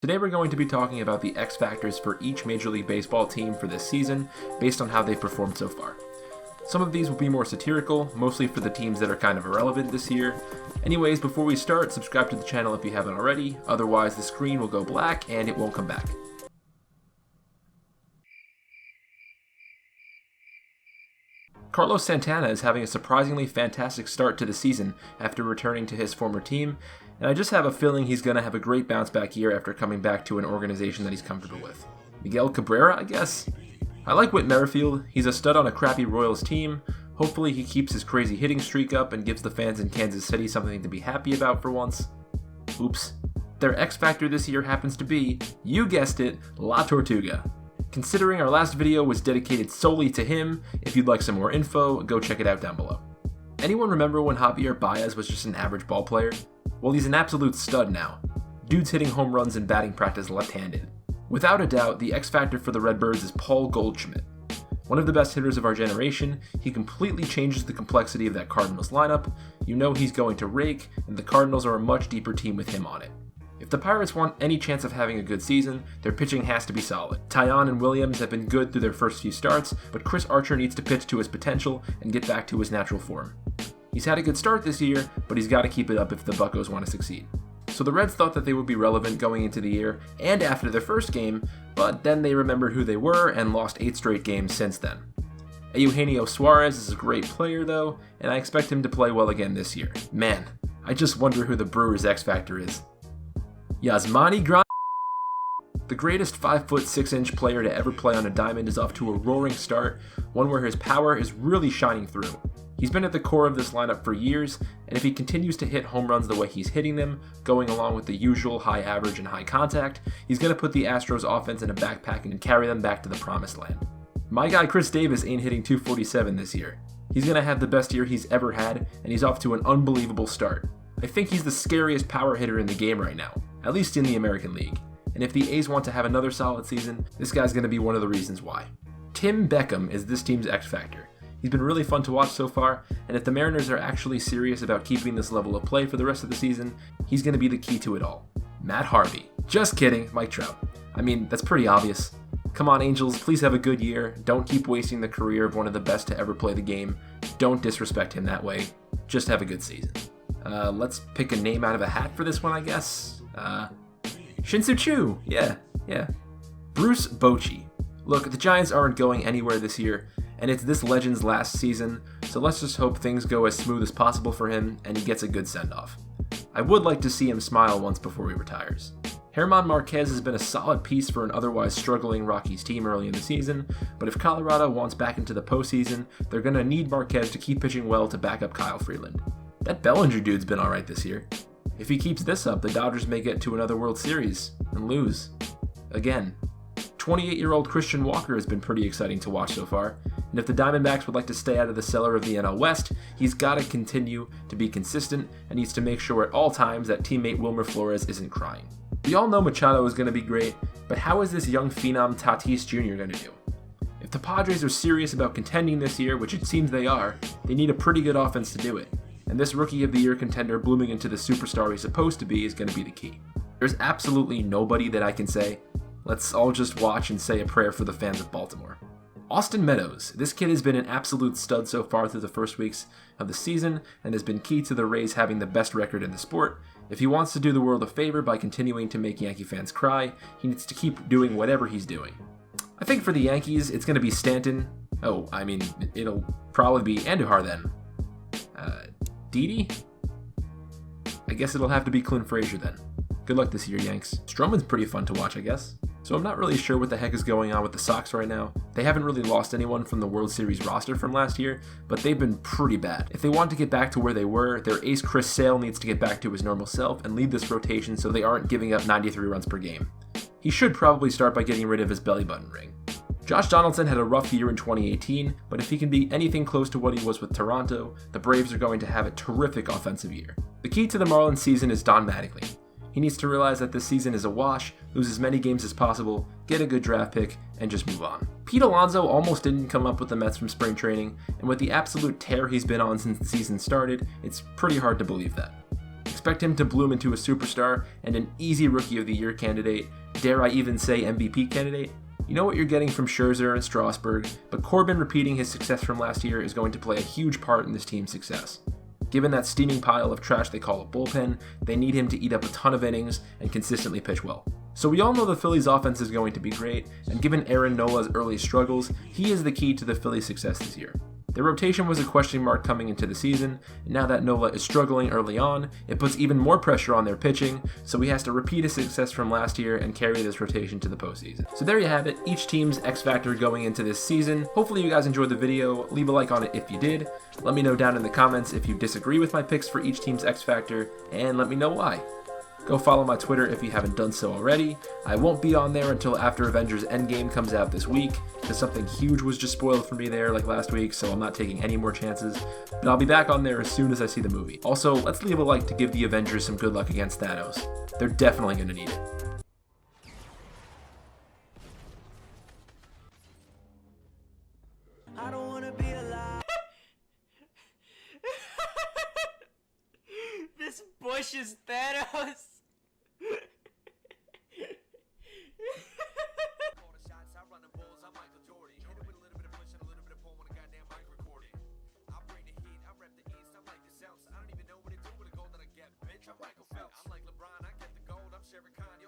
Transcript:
Today we're going to be talking about the X factors for each Major League Baseball team for this season, based on how they've performed so far. Some of these will be more satirical, mostly for the teams that are kind of irrelevant this year. Anyways, before we start, subscribe to the channel if you haven't already, otherwise the screen will go black and it won't come back. Carlos Santana is having a surprisingly fantastic start to the season after returning to his former team, and I just have a feeling he's going to have a great bounce back year after coming back to an organization that he's comfortable with. Miguel Cabrera, I guess? I like Whit Merrifield. He's a stud on a crappy Royals team. Hopefully he keeps his crazy hitting streak up and gives the fans in Kansas City something to be happy about for once. Oops. Their X factor this year happens to be, you guessed it, La Tortuga. Considering our last video was dedicated solely to him, if you'd like some more info, go check it out down below. Anyone remember when Javier Baez was just an average ball player? Well, he's an absolute stud now. Dude's hitting home runs in batting practice left-handed. Without a doubt, the X factor for the Redbirds is Paul Goldschmidt. One of the best hitters of our generation, he completely changes the complexity of that Cardinals lineup. You know he's going to rake, and the Cardinals are a much deeper team with him on it. If the Pirates want any chance of having a good season, their pitching has to be solid. Taillon and Williams have been good through their first few starts, but Chris Archer needs to pitch to his potential and get back to his natural form. He's had a good start this year, but he's got to keep it up if the Buccos want to succeed. So the Reds thought that they would be relevant going into the year and after their first game, but then they remembered who they were and lost 8 straight games since then. Eugenio Suarez is a great player though, and I expect him to play well again this year. Man, I just wonder who the Brewers' X factor is. Yasmani Grandal, the greatest 5'6" player to ever play on a diamond, is off to a roaring start, one where his power is really shining through. He's been at the core of this lineup for years, and if he continues to hit home runs the way he's hitting them, going along with the usual high average and high contact, he's going to put the Astros offense in a backpack and carry them back to the promised land. My guy Chris Davis ain't hitting 247 this year. He's going to have the best year he's ever had, and he's off to an unbelievable start. I think he's the scariest power hitter in the game right now, at least in the American League. And if the A's want to have another solid season, this guy's going to be one of the reasons why. Tim Beckham is this team's X factor. He's been really fun to watch so far, and if the Mariners are actually serious about keeping this level of play for the rest of the season, he's going to be the key to it all. Matt Harvey. Just kidding, Mike Trout. I mean, that's pretty obvious. Come on, Angels, please have a good year. Don't keep wasting the career of one of the best to ever play the game. Don't disrespect him that way. Just have a good season. Let's pick a name out of a hat for this one, I guess. Shin-Soo Choo. Yeah. Bruce Bochy. Look, the Giants aren't going anywhere this year, and it's this legend's last season, so let's just hope things go as smooth as possible for him and he gets a good send-off. I would like to see him smile once before he retires. German Marquez has been a solid piece for an otherwise struggling Rockies team early in the season, but if Colorado wants back into the postseason, they're going to need Marquez to keep pitching well to back up Kyle Freeland. That Bellinger dude's been alright this year. If he keeps this up, the Dodgers may get to another World Series and lose. Again. 28-year-old Christian Walker has been pretty exciting to watch so far, and if the Diamondbacks would like to stay out of the cellar of the NL West, he's got to continue to be consistent and needs to make sure at all times that teammate Wilmer Flores isn't crying. We all know Machado is going to be great, but how is this young phenom Tatis Jr. going to do? If the Padres are serious about contending this year, which it seems they are, they need a pretty good offense to do it, and this Rookie of the Year contender blooming into the superstar he's supposed to be is going to be the key. There's absolutely nobody that I can say, let's all just watch and say a prayer for the fans of Baltimore. Austin Meadows. This kid has been an absolute stud so far through the first weeks of the season and has been key to the Rays having the best record in the sport. If he wants to do the world a favor by continuing to make Yankee fans cry, he needs to keep doing whatever he's doing. I think for the Yankees, it's going to be Stanton. It'll probably be Andujar then. Didi? I guess it'll have to be Clint Frazier then. Good luck this year, Yanks. Stroman's pretty fun to watch, I guess. So I'm not really sure what the heck is going on with the Sox right now. They haven't really lost anyone from the World Series roster from last year, but they've been pretty bad. If they want to get back to where they were, their ace Chris Sale needs to get back to his normal self and lead this rotation so they aren't giving up 93 runs per game. He should probably start by getting rid of his belly button ring. Josh Donaldson had a rough year in 2018, but if he can be anything close to what he was with Toronto, the Braves are going to have a terrific offensive year. The key to the Marlins season is Don Mattingly. He needs to realize that this season is a wash, lose as many games as possible, get a good draft pick, and just move on. Pete Alonso almost didn't come up with the Mets from spring training, and with the absolute tear he's been on since the season started, it's pretty hard to believe that. expect him to bloom into a superstar and an easy Rookie of the Year candidate, dare I even say MVP candidate. You know what you're getting from Scherzer and Strasburg, but Corbin repeating his success from last year is going to play a huge part in this team's success. Given that steaming pile of trash they call a bullpen, they need him to eat up a ton of innings and consistently pitch well. So we all know the Phillies' offense is going to be great, and given Aaron Nola's early struggles, he is the key to the Phillies' success this year. Their rotation was a question mark coming into the season, and now that Nola is struggling early on, it puts even more pressure on their pitching, so he has to repeat his success from last year and carry this rotation to the postseason. So there you have it, each team's X factor going into this season. Hopefully you guys enjoyed the video, leave a like on it if you did, let me know down in the comments if you disagree with my picks for each team's X factor, and let me know why. Go follow my Twitter if you haven't done so already. I won't be on there until after Avengers Endgame comes out this week, because something huge was just spoiled for me there like last week, so I'm not taking any more chances. But I'll be back on there as soon as I see the movie. Also, let's leave a like to give the Avengers some good luck against Thanos. They're definitely going to need it. I don't wanna be alive. This bush is Thanos. I'm like LeBron, I get the gold, I'm Sherry Khan.